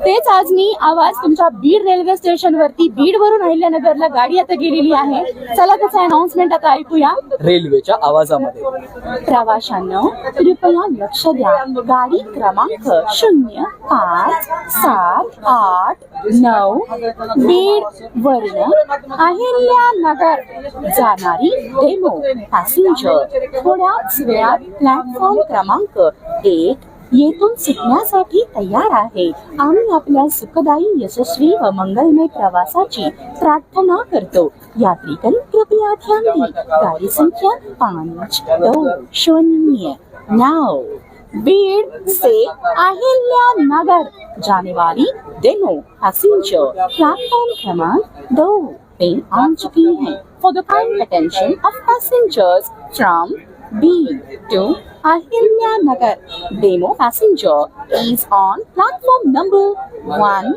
तेच आज मी आवाज तुमच्या बीड रेल्वे स्टेशन वरती बीड वरून अहिल्यानगरला गाडी आता गेलेली आहे. चला त्याचा अनाउन्समेंट आता ऐकूया रेल्वेच्या आवाजामध्ये. प्रवाशांनो कृपया लक्ष द्या. गाडी क्रमांक 0578 बीड वरून अहिल्यानगर जाणारी डेमो पॅसेंजर थोड्याच वेळात प्लॅटफॉर्म क्रमांक 1 येथून सुटण्यासाठी तयार आहे. आम्ही आपल्या सुखदायी, यशस्वी व मंगलमय प्रवासाची प्रार्थना करतो. यात्रीगण कृपया ध्यान दें. गाड़ी संख्या 520 नाउ बीड से अहिल्यानगर जाने वाली डेमो पैसेंजर प्लेटफॉर्म क्रमांक 2 पे आ चुकी है. For the kind attention of passengers from B to Ahilyanagar, demo passenger is on platform number 1.